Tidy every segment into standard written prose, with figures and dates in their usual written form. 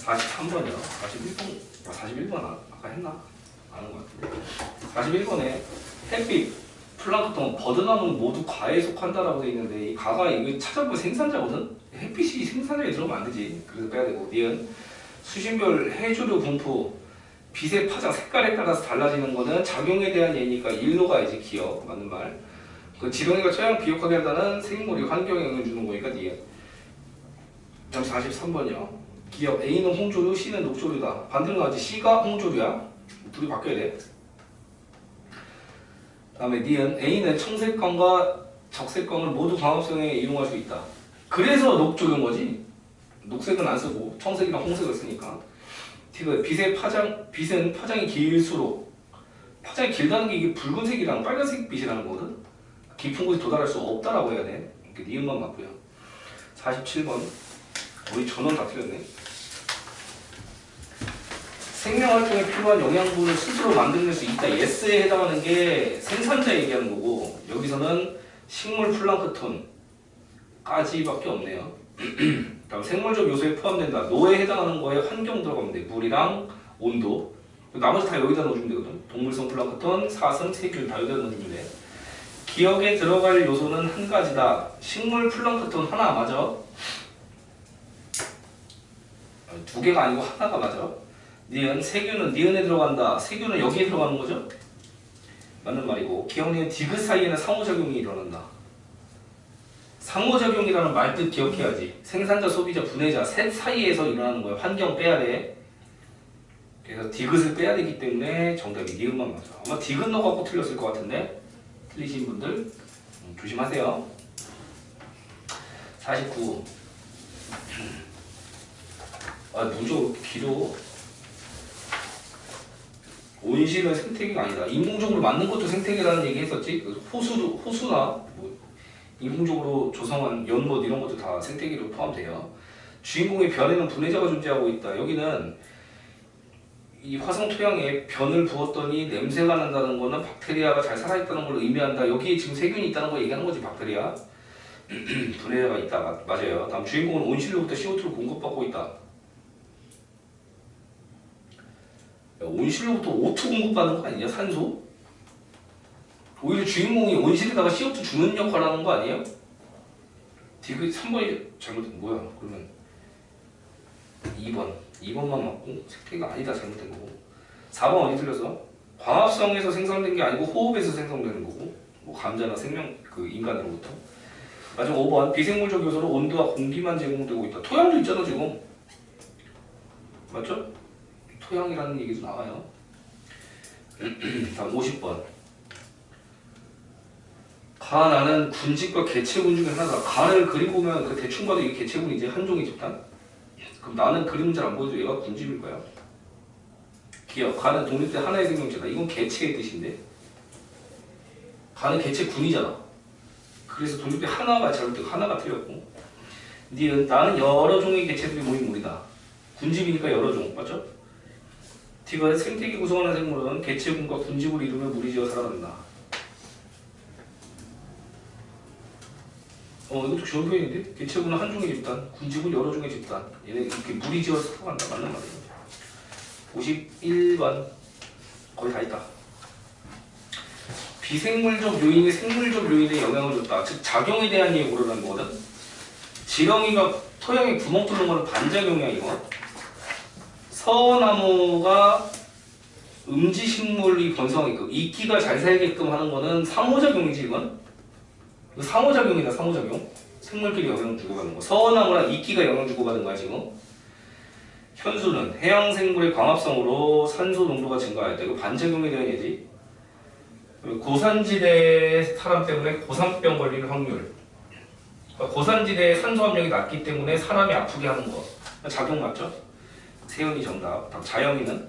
43번이요. 41번, 41번 아까 했나? 아는 것 같은데. 41번에 햇빛, 플랑크톤, 버드나무는 모두 과에 속한다라고 되어 있는데 이 과가 이거 찾아보면 생산자거든? 햇빛이 생산자에 들어오면 안 되지. 그래서 빼야 되고. 니은 수신별 해조류 분포, 빛의 파장, 색깔에 따라서 달라지는 거는 작용에 대한 예니까 일로 가야지. 기억. 맞는 말. 그 지렁이가 처형 비옥하게 한다는 생물이 환경에 영향을 주는 거니까 니은. 다음 43번이요. 기억 A는 홍조류, C는 녹조류다. 반대로 나왔지. C가 홍조류야. 둘이 바뀌어야 돼. 다음에 니은 A는 청색광과 적색광을 모두 광합성에 이용할 수 있다. 그래서 녹조류인 거지. 녹색은 안 쓰고 청색이랑 홍색을 쓰니까. T가 빛은 파장이 길수록 파장이 길다는 게 이게 붉은색이랑 빨간색 빛이라는 거거든. 깊은 곳에 도달할 수 없다라고 해야 돼. 니은만 맞고요. 47번 우리 전원 다 틀렸네. 생명활동에 필요한 영양분을 스스로 만들어낼 수 있다. yes에 해당하는 게 생산자 얘기하는 거고 여기서는 식물 플랑크톤까지밖에 없네요. 다음 생물적 요소에 포함된다. 노에 해당하는 거에 환경 들어가면 돼. 물이랑 온도. 나머지 다 여기다 넣어주면 되거든. 동물성 플랑크톤, 사슴, 세균 다 여기다 넣어주면 돼. 기억에 들어갈 요소는 한 가지다. 식물 플랑크톤 하나 맞아. 두 개가 아니고 하나가 맞아. 니은 세균은 니은에 들어간다. 세균은 여기에 들어가는 거죠? 맞는 말이고 기억니은 디귿 사이에는 상호작용이 일어난다. 상호작용이라는 말뜻 기억해야지. 생산자, 소비자, 분해자 셋 사이에서 일어나는 거야. 환경 빼야 돼. 그래서 디귿을 빼야 되기 때문에 정답이 니은만 맞아. 아마 디귿 넣어갖고 틀렸을 것 같은데 틀리신 분들 조심하세요. 49. 문제가 그렇게 길어. 온실은 생태계가 아니다. 인공적으로 만든 것도 생태계라는 얘기 했었지. 호수나 뭐 인공적으로 조성한 연못 이런 것도 다 생태계로 포함돼요. 주인공의 변에는 분해자가 존재하고 있다. 여기는 이 화성 토양에 변을 부었더니 냄새가 난다는 거는 박테리아가 잘 살아있다는 걸 의미한다. 여기에 지금 세균이 있다는 거 얘기하는 거지. 박테리아. 분해자가 있다. 맞아요. 다음 주인공은 온실로부터 CO2를 공급받고 있다. 온실로부터 O2 공급받는 거 아니냐? 산소? 오히려 주인공이 온실에다가 CO2 주는 역할을 하는 거 아니에요? 디귿 3번이 잘못된 뭐야? 그러면 2번만 맞고 생태계가 아니다. 잘못된 거고 4번 어디 틀렸어? 광합성에서 생성된 게 아니고 호흡에서 생성되는 거고 뭐 감자나 인간으로부터. 마지막 5번 비생물적 요소로 온도와 공기만 제공되고 있다. 토양도 있잖아 지금. 맞죠? 토양이라는 얘기도 나와요. 다음 50번. 가나는 군집과 개체군 중에 하나다. 가를 그리고 보면 그 대충 봐도 이게 개체군이지. 한 종의 집단. 그럼 나는 그림은 잘 안 보여도 얘가 군집일 거야. 기억. 가는 독립된 하나의 생명체다. 이건 개체의 뜻인데. 가는 개체군이잖아. 그래서 독립된 하나가 잘못되고 하나가 틀렸고. 니은 나는 여러 종의 개체들이 모인 무리다. 군집이니까 여러 종. 맞죠? T가 생태계 구성하는 생물은 개체군과 군집을 이루며 무리지어 살아간다. 이것도 좋은 표현인데? 개체군은 한 종의 집단, 군집은 여러 종의 집단. 얘네 이렇게 무리지어서 살아간다. 맞는 말이에요. 51번. 거의 다 있다. 비생물적 요인이 생물적 요인에 영향을 줬다. 즉 작용에 대한 얘기 모르는 거거든. 지렁이가 토양에 구멍 뚫는 거는 반작용이야 이거. 서나무가 음지식물이 번성하게끔 이끼가 잘 살게끔 하는 거는 상호작용이지 이건. 상호작용이다. 상호작용. 생물끼리 영향을 주고받는 거. 서나무랑 이끼가 영향을 주고받는 거야 지금. 현수는 해양생물의 광합성으로 산소 농도가 증가했다. 이거 반작용에 대한 얘기. 고산지대 사람 때문에 고산병 걸리는 확률. 고산지대의 산소 함량이 낮기 때문에 사람이 아프게 하는 거. 작용 맞죠? 세연이 정답. 자영이는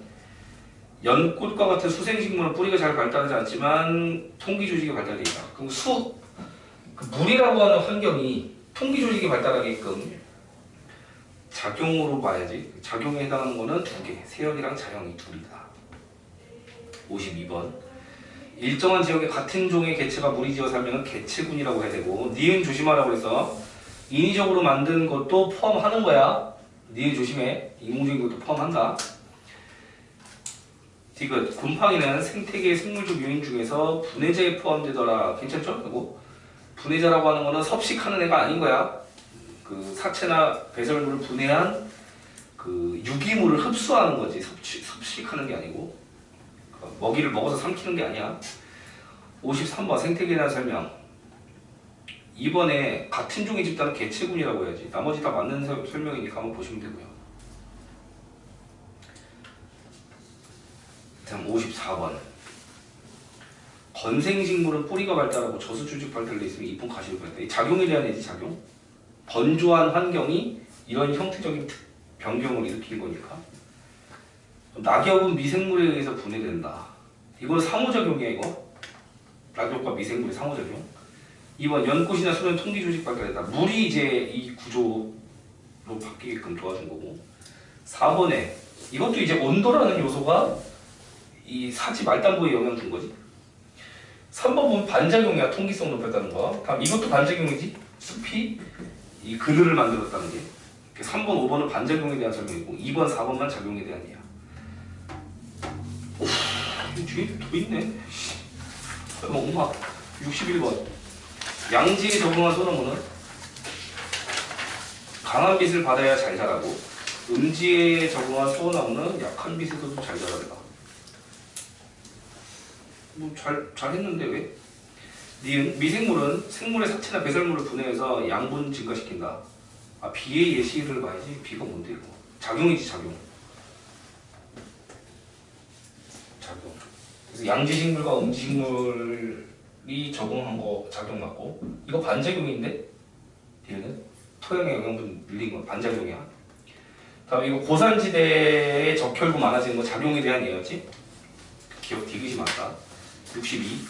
연꽃과 같은 수생식물은 뿌리가 잘 발달하지 않지만 통기조직이 발달되어 있다. 그럼 물이라고 하는 환경이 통기조직이 발달하게끔 작용으로 봐야지. 작용에 해당하는 거는 두 개. 세연이랑 자영이 둘이다. 52번. 일정한 지역에 같은 종의 개체가 무리지어 살면 개체군이라고 해야 되고 니은 조심하라고 해서 인위적으로 만든 것도 포함하는 거야. 니은 조심해. 인공적인 것도 포함한다. 디귿 곰팡이는 생태계 생물적 요인 중에서 분해자에 포함되더라. 괜찮죠? 그리고 분해자라고 하는 거는 섭식하는 애가 아닌 거야. 그 사체나 배설물을 분해한 그 유기물을 흡수하는 거지. 섭식하는 게 아니고 먹이를 먹어서 삼키는 게 아니야. 53번 생태계에 대한 설명. 2번에 같은 종의 집단은 개체군이라고 해야지. 나머지 다 맞는 설명이니까 한번 보시면 되고요. 다음 54번. 건생식물은 뿌리가 발달하고 저수조직 발달돼 있으면 잎은 가시로 발달. 이 작용에 대한 얘기 작용. 번조한 환경이 이런 형태적인 변경을 일으키는 거니까. 낙엽은 미생물에 의해서 분해된다. 이건 상호작용이야 이거. 낙엽과 미생물의 상호작용. 2번 연꽃이나 소는 통기조직 발달했다. 물이 이제 이 구조로 바뀌게끔 도와준 거고. 4번에 이것도 이제 온도라는 요소가 이 사지 말단부에 영향 준 거지. 3번 보면 반작용이야. 통기성 높였다는 거. 다음 이것도 반작용이지. 숲이 이 그늘을 만들었다는 게. 3번, 5번은 반작용에 대한 설명이고 2번, 4번만 작용에 대한 이야. 오, 뒤에 더 있네. 엄마 61번. 양지에 적응한 소나무는 강한 빛을 받아야 잘 자라고 음지에 적응한 소나무는 약한 빛에서도 잘 자란다. 뭐 잘했는데 왜? 니은 미생물은 생물의 사체나 배설물을 분해해서 양분 증가시킨다. 아 비의 예시를 봐야지. 비가 뭔데 이거? 작용이지 작용. 작용. 그래서 양지식물과 음지식물이 적응한 거 작용 맞고 이거 반작용인데 니은은 토양의 영양분 밀린 건 반작용이야. 다음에 이거 고산지대에 적혈구 많아지는 거 작용에 대한 예였지? 기억 디귿이 맞다. 62.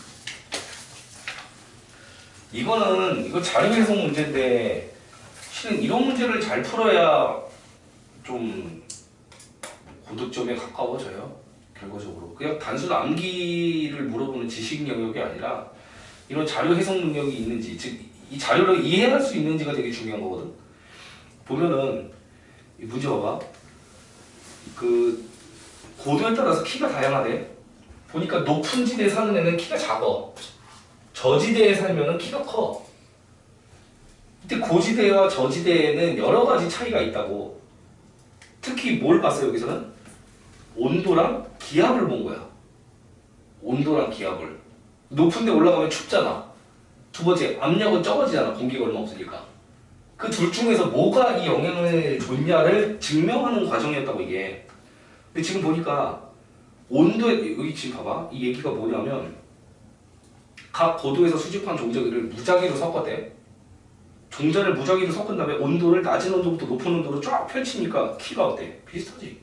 이거 자료 해석 문제인데 실은 이런 문제를 잘 풀어야 좀 고득점에 가까워져요. 결과적으로 그냥 단순 암기를 물어보는 지식 영역이 아니라 이런 자료 해석 능력이 있는지, 즉 이 자료를 이해할 수 있는지가 되게 중요한 거거든. 보면은 이 문제 봐봐. 그 고도에 따라서 키가 다양하대. 보니까 높은 지대에 사는 애는 키가 작아. 저지대에 살면은 키가 커. 근데 고지대와 저지대에는 여러 가지 차이가 있다고. 특히 뭘 봤어 여기서는? 온도랑 기압을 본 거야. 온도랑 기압을. 높은 데 올라가면 춥잖아. 두 번째, 압력은 적어지잖아. 공기가 얼마 없으니까. 그 둘 중에서 뭐가 이 영향을 줬냐를 증명하는 과정이었다고 이게. 근데 지금 보니까 온도에, 여기 지금 봐봐. 이 얘기가 뭐냐면 각 고도에서 수집한 종자기를 무작위로 섞었대. 종자를 무작위로 섞은 다음에 온도를 낮은 온도부터 높은 온도로 쫙 펼치니까 키가 어때? 비슷하지?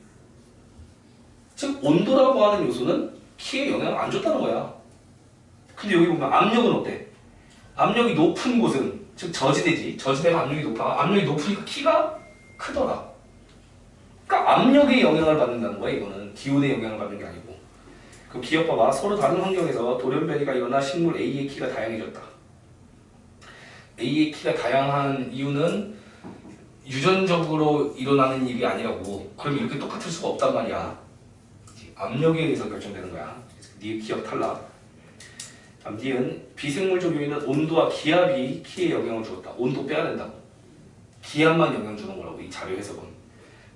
즉 온도라고 하는 요소는 키에 영향을 안 줬다는 거야. 근데 여기 보면 압력은 어때? 압력이 높은 곳은 즉 저지대지. 저지대가 압력이 높아. 압력이 높으니까 키가 크더라. 그러니까 압력에 영향을 받는다는 거야. 이거는 기온에 영향을 받는 게 아니고. 그럼 기억 봐봐. 서로 다른 환경에서 돌연변이가 일어나 식물 A의 키가 다양해졌다. A의 키가 다양한 이유는 유전적으로 일어나는 일이 아니라고. 그럼 이렇게 똑같을 수가 없단 말이야. 압력에 의해서 결정되는 거야. 네 기억 탈락. 다음 니은 비생물적 요인은 온도와 기압이 키에 영향을 주었다. 온도 빼야 된다고. 기압만 영향 주는 거라고 이 자료 해석은.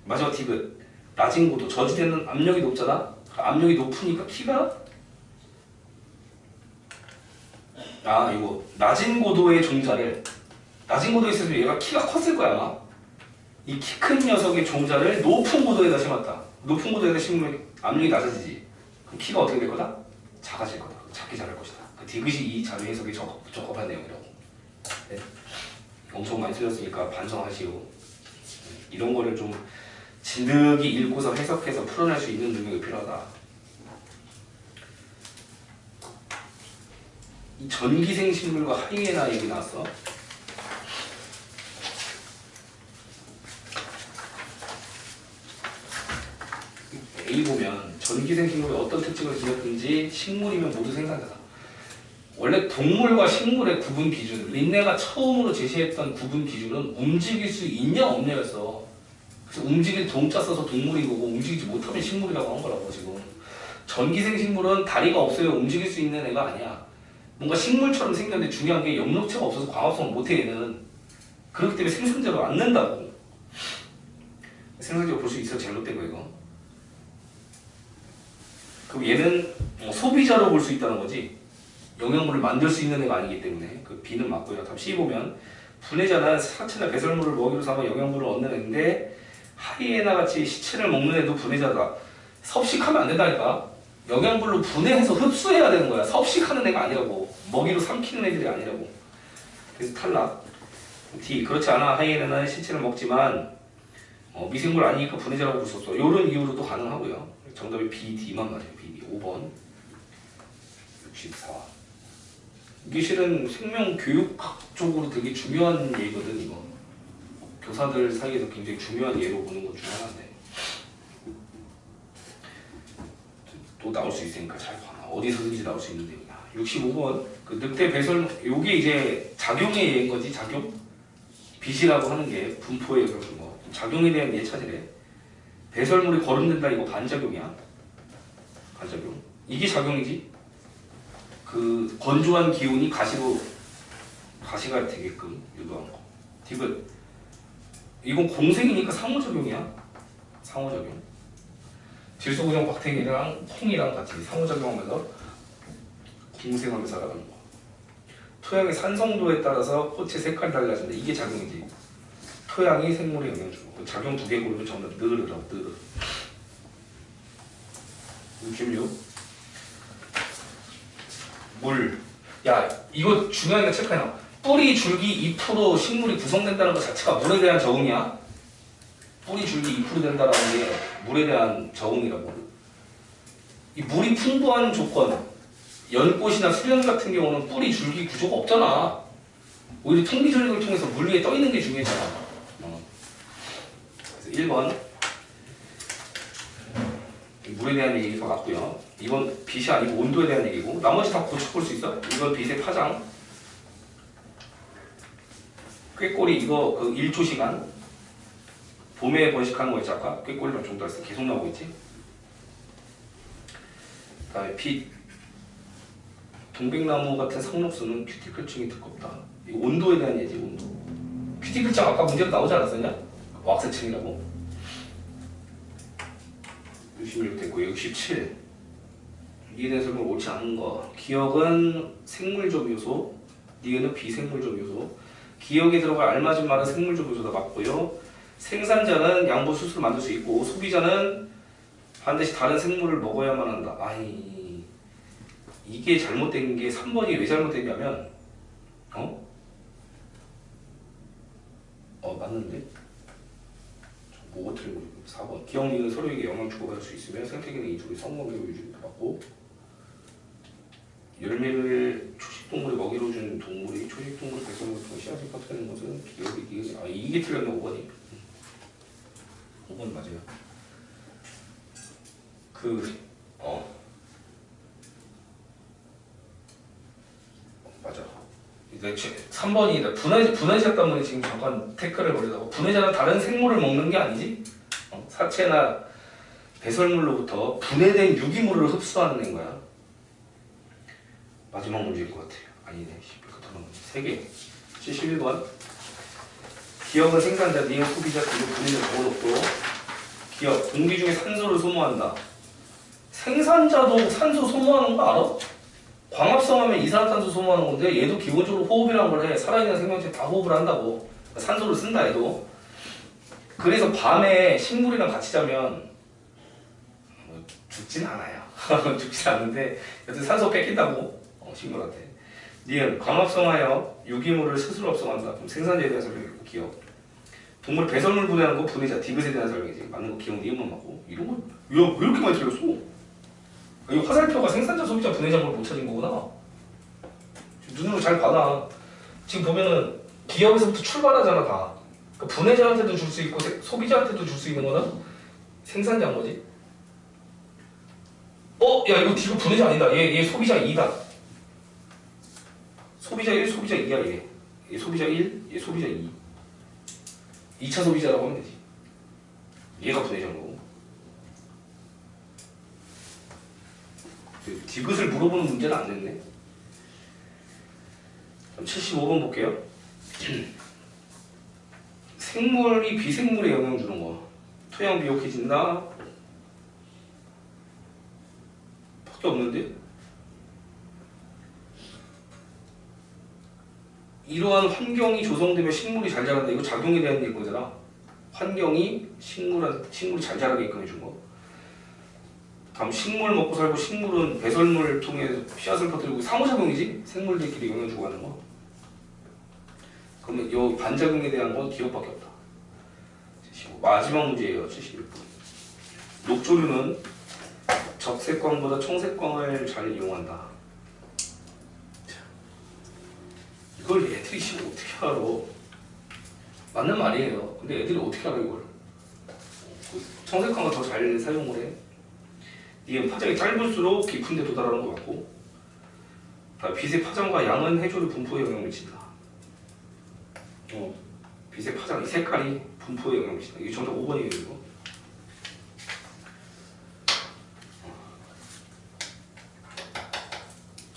마지막 디귿 낮은 고도. 저지대는 압력이 높잖아. 압력이 높으니까 키가 이거 낮은 고도의 종자를 낮은 고도에 있어서 얘가 키가 컸을 거야 아마. 이 키 큰 녀석의 종자를 높은 고도에다 심었다. 높은 고도에다 심으면 압력이 낮아지지. 그럼 키가 어떻게 될 거다? 작아질 거다. 작게 자랄 것이다. 그 디귿이 이 자료 해석에 적합한 내용이라고. 네. 엄청 많이 틀렸으니까 반성하시오. 이런 거를 좀 진득이 읽고서 해석해서 풀어낼 수 있는 능력이 필요하다. 이 전기생 식물과 하이에나 얘기 나왔어. A 보면 전기생 식물이 어떤 특징을 지녔든지 식물이면 모두 생산자다. 원래 동물과 식물의 구분 기준, 린네가 처음으로 제시했던 구분 기준은 움직일 수 있냐 없냐였어. 그래서 움직일 동자 써서 동물인 거고 움직이지 못하면 식물이라고 한 거라고 지금. 전기생 식물은 다리가 없어요. 움직일 수 있는 애가 아니야. 뭔가 식물처럼 생겼는데 중요한 게 영역체가 없어서 광합성을 못해 얘는. 그렇기 때문에 생산자로 안 낸다고. 생산자로 볼 수 있어 잘못된 거 이거. 그럼 얘는 소비자로 볼 수 있다는 거지. 영양분을 만들 수 있는 애가 아니기 때문에 그 B는 맞고요. 답 C 보면 분해자는 사체나 배설물을 먹이로 삼아 영양분을 얻는 애인데 하이에나 같이 시체를 먹는 애도 분해자다. 섭식하면 안 된다니까. 영양분로 분해해서 흡수해야 되는 거야. 섭식하는 애가 아니라고. 먹이로 삼키는 애들이 아니라고. 그래서 탈락. D. 그렇지 않아. 하이에나는 시체를 먹지만 미생물 아니니까 분해자라고 볼 수 없어. 이런 이유로도 가능하고요. 정답이 B, D만 맞아요. B, D. 5번. 64. 이게 실은 생명교육학 쪽으로 되게 중요한 예거든 이거. 교사들 사이에서 굉장히 중요한 예로 보는 것 중에 하나인데 또 나올 수 있으니까 잘 봐. 어디서든지 나올 수 있는데 65번 그 늑대 배설 요게 이제 작용의 예인 거지. 작용 빛이라고 하는 게 분포에 그런 거 작용에 대한 예 찾으래. 배설물이 거름된다 이거 반작용이야. 반작용 이게 작용이지. 그 건조한 기운이 가시가 되게끔 유도한 거. 디귿 이건 공생이니까 상호작용이야. 상호작용. 질소고정 박테리아랑 콩이랑 같이 상호작용하면서 공생하면서 살아가는 거. 토양의 산성도에 따라서 꽃의 색깔이 달라진다. 이게 작용이지. 토양이 생물에 영향을 주고 그 작용 두 개 고르면 전부 느르라고 느르. 66. 물. 야 이거 중요하니까 체크해놔. 뿌리, 줄기, 잎으로 식물이 구성된다는 것 자체가 물에 대한 적응이야. 뿌리, 줄기, 잎으로 된다는 게 물에 대한 적응이라고. 이 물이 풍부한 조건, 연꽃이나 수련 같은 경우는 뿌리, 줄기 구조가 없잖아. 오히려 통기전력을 통해서 물 위에 떠 있는 게 중요하잖아. 그래서 1번 물에 대한 얘기가 맞고요. 2번 빛이 아니고 온도에 대한 얘기고 나머지 다 고쳐볼 수 있어. 2번 빛의 파장. 꾀꼬리 이거 그 1초 시간 봄에 번식하는 거 있지 아까 꾀꼬리만 정도 했을 때 계속 나오고 있지. 그 다음에 빛 동백나무 같은 상록수는 큐티클층이 두껍다. 이 온도에 대한 얘기. 온도 큐티클층 아까 문제로 나오지 않았었냐? 왁스층이라고. 66 됐고 67 이에 대한 설명 옳지 않은 거. 기억은 생물적 요소, 니은은 비생물적 요소. 기억에 들어갈 알맞은 말은 생물적 요소다 맞고요. 생산자는 양보 스스로 만들 수 있고 소비자는 반드시 다른 생물을 먹어야만 한다. 아이 이게 잘못된 게 3번이 왜 잘못됐냐면 맞는데? 뭐가 틀린 거지? 4번 기억 니은 서로에게 영향 주고받을 수 있으면 생태계는 이쪽이 성공적으로 유지도 받고 열매를 초식동물에 먹이로 준 동물이 초식동물 배설물을 통해 씨앗을 퍼뜨리는 것은 기억이 니은 이게 틀렸네 5번이. 5번 맞아요. 맞아. 이제 3번이 분해자 때문에 지금 잠깐 태클을 걸리다고. 분해자는 다른 생물을 먹는 게 아니지? 사체나 배설물로부터 분해된 유기물을 흡수하는 애인 거야. 마지막 문제일 것 같아요. 아니네. 3개. 71번. 기업은 생산자, 니은 소비자, 그리고 분해자 적어놓고 기업, 공기 중에 산소를 소모한다. 생산자도 산소 소모하는 거 알아? 광합성하면 이산화탄소 소모하는 건데 얘도 기본적으로 호흡이라는 걸 해. 살아있는 생명체 다 호흡을 한다고. 산소를 쓴다 얘도. 그래서 밤에 식물이랑 같이 자면 죽진 않아요. 죽진 않는데 여튼 산소 뺏긴다고 식물한테. 니은 광합성하여 유기물을 스스로 합성한다. 그럼 생산자에 대한 설명이고 기억. 동물 배설물 분해하는 거 분해자 디귿에 대한 설명이지. 맞는 거 기억 니은만 맞고. 이런 거 왜 이렇게 많이 틀렸어? 이 화살표가 생산자, 소비자, 분해자를 못 찾은 거구나. 눈으로 잘 봐놔. 지금 보면은 기업에서부터 출발하잖아 다. 그러니까 분해자한테도 줄 수 있고 소비자한테도 줄 수 있는 거는 생산자인 거지. 야 이거 지금 분해자 아니다. 얘 소비자 2다. 소비자 1, 소비자 2야 얘. 얘 소비자 1, 얘 소비자 2. 2차 소비자라고 하면 되지. 얘가 분해된 거고. 디귿을 물어보는 문제는 안 냈네. 75번 볼게요. 생물이 비생물에 영향 주는 거. 토양 비옥해진다. 밖에 없는데? 이러한 환경이 조성되면 식물이 잘 자란다. 이거 작용에 대한 얘기잖아. 환경이 식물이 잘 자라게끔 해준 거. 다음 식물 먹고 살고 식물은 배설물을 통해 씨앗을 퍼뜨리고 상호작용이지? 생물들끼리 영향 주고 하는 거. 그러면 이 반작용에 대한 건 기억밖에 없다. 마지막 문제예요. 71번. 녹조류는 적색광보다 청색광을 잘 이용한다. 이걸 애들이 지금 어떻게 알아? 맞는 말이에요. 근데 애들이 어떻게 알아 이걸? 청색광을 더 잘 사용을 해. 니은 파장이 짧을수록 깊은 데 도달하는 것 같고, 빛의 파장과 양은 해조류 분포에 영향을 미친다. 빛의 파장, 이 색깔이 분포에 영향을 미친다. 이게 정답 5번이에요 이거.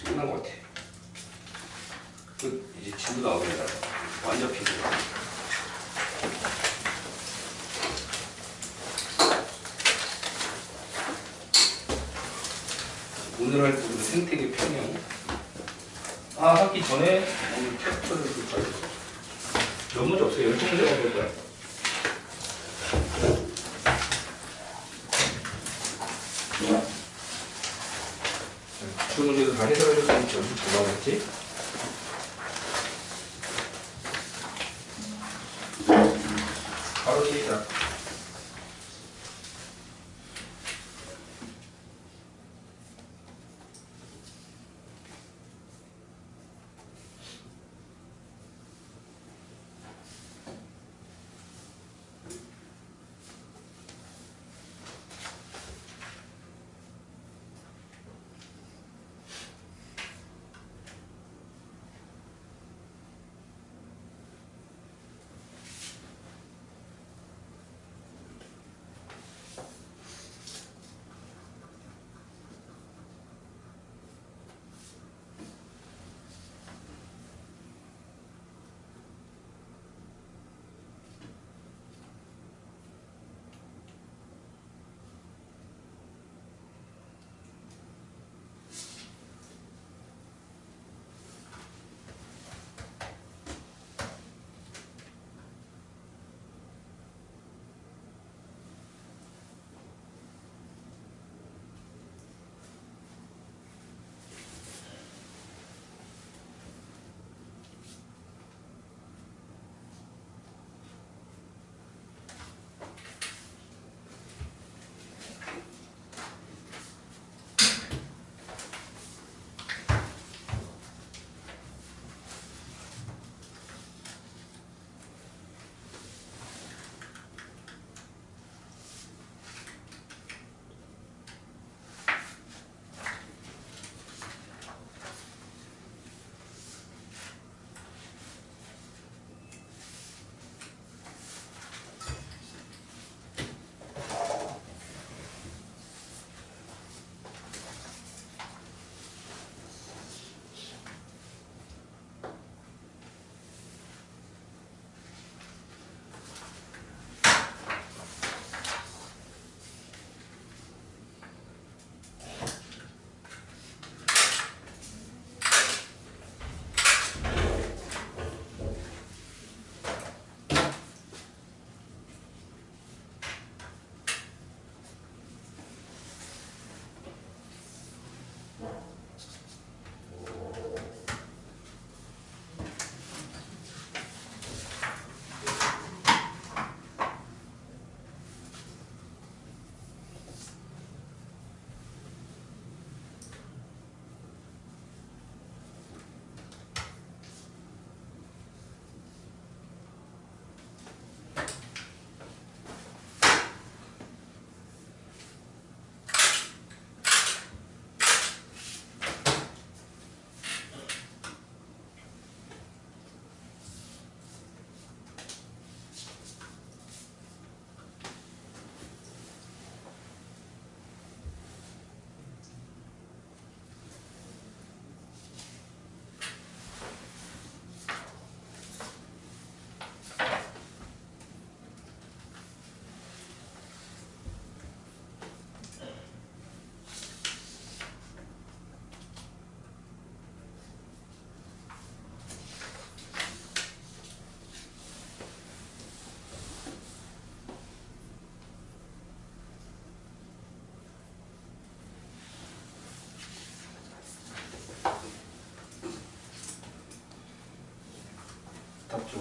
끝난 것 같아. 이제 진도 나오겠다. 완전 빛을. 오늘 할 부분은 생태계 평형. 하기 전에 오늘 캡처를 볼까요? 몇 문제 없어요. 12문제가 볼 거야. 주 문제도 다 해설해줬으니까 연습 잘 나오겠지? 바로 시작.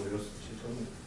어디 갔어? 7.5.